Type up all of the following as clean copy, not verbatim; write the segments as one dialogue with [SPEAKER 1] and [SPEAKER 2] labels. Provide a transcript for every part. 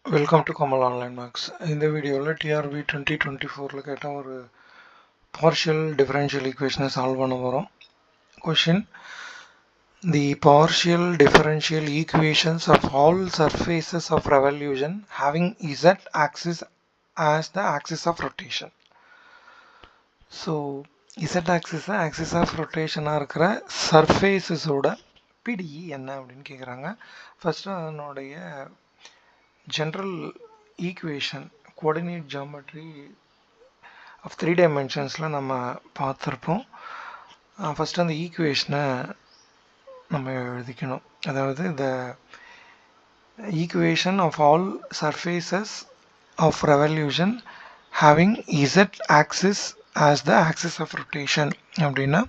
[SPEAKER 1] Welcome to Kamal Online Marks. In the video, TRV 2024 கேட்ட ஒரு partial differential equation solve பண்ண போறோம். Question: The partial differential equations of all surfaces of revolution having z axis as the axis of rotation. So z axis of rotation இருக்கிற surfaces ஓட PDE என்ன அப்படின்னு கேக்குறாங்க. First அதனுடைய general equation coordinate geometry of 3 dimensionsல நம்ம பார்த்திருப்போம். First அந்த ஈக்குவேஷனை நம்ம எழுதிக்கணும். அதாவது the equation of all surfaces of revolution having z axis as the axis of rotation அப்படின்னா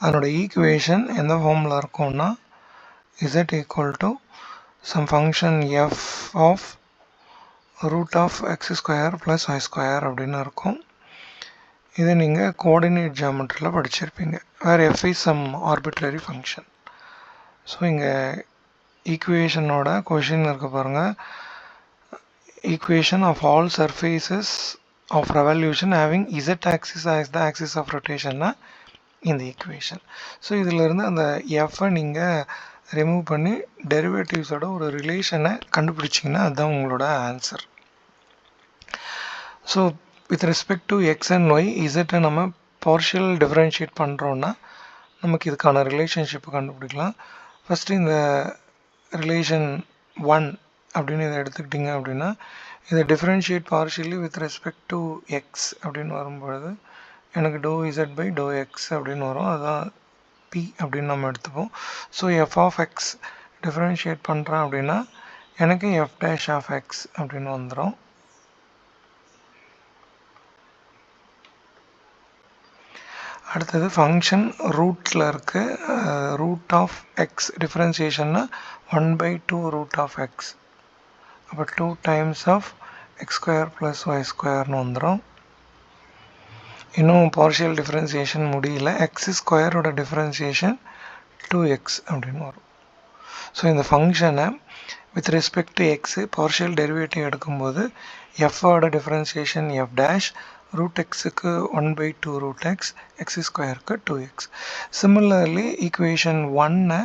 [SPEAKER 1] அதனோட ஈக்குவேஷன் எந்த ஃபார்ம்ல இருக்கும்னா z equal to some function f of root of x square plus y square அப்படின்னு இருக்கும். இதை நீங்கள் கோஆர்டினேட் ஜியோமெட்ரியில் படிச்சிருப்பீங்க. வேறு f is some arbitrary function. So இங்கே ஈக்குவேஷனோட கொஷின் இருக்க பாருங்கள். Equation of all surfaces of revolution having z axis as the axis of rotationனா இந்த ஈக்குவேஷன். ஸோ இதிலிருந்து அந்த எஃப்பை நீங்கள் ரிமூவ் பண்ணி டெரிவேட்டிவ்ஸோட ஒரு ரிலேஷனை கண்டுபிடிச்சிங்கன்னா அதுதான் உங்களோட answer. So with respect to X and Y இசட்டை நம்ம பார்ஷியல் டிஃப்ரென்ஷியேட் பண்ணுறோன்னா நமக்கு இதுக்கான ரிலேஷன்ஷிப்பை கண்டுபிடிக்கலாம். ஃபஸ்ட்டு இந்த ரிலேஷன் 1 அப்படின்னு இதை எடுத்துக்கிட்டிங்க அப்படின்னா இதை differentiate partially with respect to x அப்படின்னு வரும்பொழுது எனக்கு doe Z by to x அப்படின்னு வரும். அதுதான் பி அப்படின்னு நம்ம எடுத்துப்போம். So f of x differentiate பண்ணுறேன் அப்படின்னா எனக்கு எஃப் டேஷ் ஆஃப் எக்ஸ் அப்படின்னு வந்துடும். அடுத்தது ஃபங்க்ஷன் ரூட்டில் இருக்கு. ரூட் ஆஃப் எக்ஸ் டிஃப்ரென்சியேஷன்னா 1/2 ரூட் ஆஃப் எக்ஸ். அப்போ 2 times of X square plus Y ஸ்கொயர்னு வந்துடும். இன்னும் பார்ஷியல் டிஃப்ரென்சியேஷன் முடியல. எக்ஸ் ஸ்கொயரோட டிஃப்ரென்சியேஷன் 2x அப்படின்னு வரும். ஸோ இந்த ஃபங்க்ஷனை with respect to X partial derivative எடுக்கும்போது எஃப்போட டிஃப்ரென்சியேஷன் எஃப் டேஷ் ரூட் எக்ஸுக்கு 1/2 ரூட் எக்ஸ், எக்ஸ் ஸ்கொயருக்கு 2x. Similarly equation 1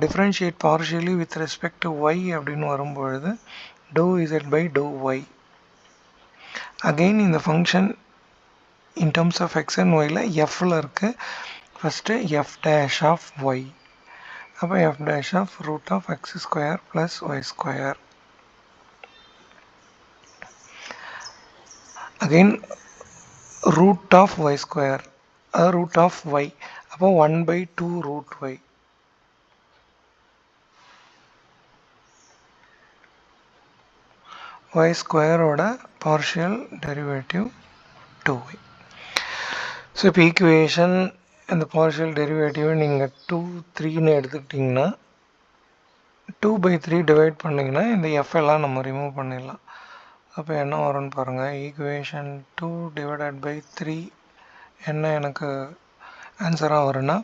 [SPEAKER 1] differentiate partially with respect to Y அப்படின்னு வரும்பொழுது டோ Z by to Y. Again இந்த function in terms of X and ஒய்ல எஃப்ல இருக்கு. First F dash of Y. அப்போ F dash of root of X square plus Y square. Again root of Y square, அது root of Y. அப்போ 1/2 root Y. Y ஸ்கொயரோட partial derivative 2y. So இப்போ equation இந்த partial டெரிவேட்டிவை நீங்கள் 2, 3ன்னு எடுத்துக்கிட்டிங்கன்னா 2/3 divide பண்ணிங்கன்னா இந்த எஃப் எல்லாம் நம்ம ரிமூவ் பண்ணிடலாம். அப்போ என்ன வரும்னு பாருங்கள். ஈக்குவேஷன் 2 டிவைடட் பை 3 என்ன எனக்கு ஆன்சராக வரும்னா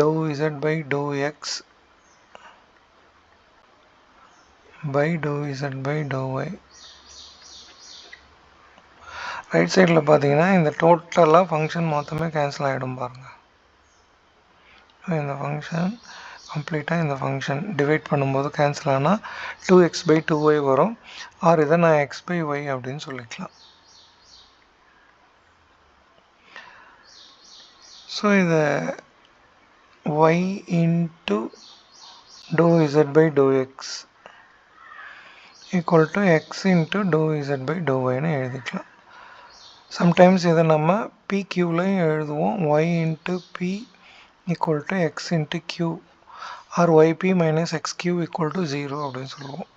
[SPEAKER 1] doe Z by to x by doe Z by to y. Right சைடில் பார்த்தீங்கன்னா இந்த டோட்டலாக ஃபங்க்ஷன் மொத்தமே கேன்சல் ஆகிடும் பாருங்கள். இந்த ஃபங்க்ஷன் கம்ப்ளீட்டாக இந்த ஃபங்க்ஷன் டிவைட் பண்ணும்போது கேன்சல் ஆனால் 2x/2y வரும். ஆர் இதை நான் x/y அப்படின்னு சொல்லிக்கலாம். ஸோ இதை y இன்ட்டு டோ Z by to X equal to X into டோ இசட் பை டோ ஒய்னு எழுதிக்கலாம். சம்டைம்ஸ் இதை நம்ம PQலையும் எழுதுவோம். y into P equal to X into Q or yp minus xq equal to 0 அப்படின்னு சொல்லுவோம்.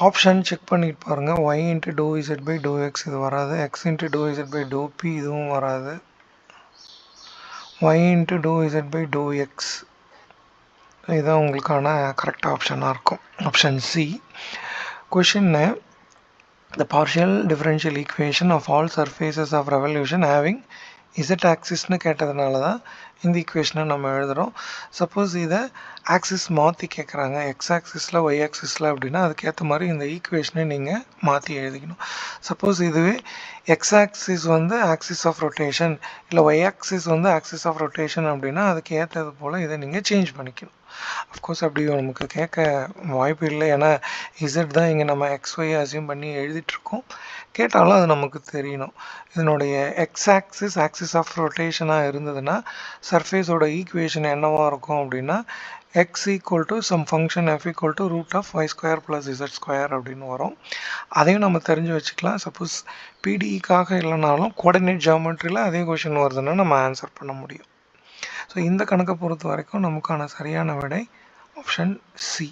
[SPEAKER 1] ஆப்ஷன் செக் பண்ணிட்டு பாருங்கள். y இன்ட்டு டோ இசட் பை டோ எக்ஸ் இது வராது. எக்ஸ் இன்ட்டு டோ இசட் பை டோ பி இதுவும் வராது. y இன்ட்டு டோ இசட் பை டோ எக்ஸ் இதுதான் உங்களுக்கான கரெக்ட் ஆப்ஷனாக இருக்கும். Option C. Question the partial differential equation of all surfaces of revolution having z axisன்னு கேட்டதுனால தான் இந்த ஈக்குவேஷனை நம்ம எழுதுகிறோம். சப்போஸ் இதை ஆக்சிஸ் மாற்றி கேட்குறாங்க, எக்ஸ் ஆக்சிஸில் ஒய் ஆக்சிஸில் அப்படின்னா அதுக்கேற்ற மாதிரி இந்த ஈக்குவேஷனை நீங்கள் மாற்றி எழுதிக்கணும். சப்போஸ் இதுவே எக்ஸ் ஆக்சிஸ் வந்து ஆக்சிஸ் ஆஃப் ரொட்டேஷன் இல்லை ஒய் ஆக்சிஸ் வந்து ஆக்சிஸ் ஆஃப் ரொட்டேஷன் அப்படின்னா அதுக்கு ஏற்றது போல் இதை நீங்கள் சேஞ்ச் பண்ணிக்கணும். அஃப்கோர்ஸ் அப்படி நமக்கு கேட்க வாய்ப்பு இல்லை, ஏன்னா இசட் தான் இங்கே நம்ம எக்ஸ்ஒய் அசியூம் பண்ணி எழுதிட்டுருக்கோம். கேட்டாலும் அது நமக்கு தெரியணும். இதனுடைய எக்ஸ் ஆக்சிஸ் ஆக்சிஸ் ஆஃப் ரொட்டேஷனாக இருந்ததுன்னா சர்ஃபேஸோட ஈக்குவேஷன் என்னவாக இருக்கும் அப்படின்னா x equal to some function f equal to root of Y square plus z square அப்படின்னு வரும். அதையும் நம்ம தெரிஞ்சு வச்சுக்கலாம். சப்போஸ் பிடிஇக்காக இல்லைனாலும் கோஆர்டினேட் ஜியோமெட்ரியில் அதே கொஷின் வருதுன்னா நம்ம ஆன்சர் பண்ண முடியும். ஸோ இந்த கணக்கை பொறுத்த வரைக்கும் நமக்கான சரியான விடை ஆப்ஷன் சி.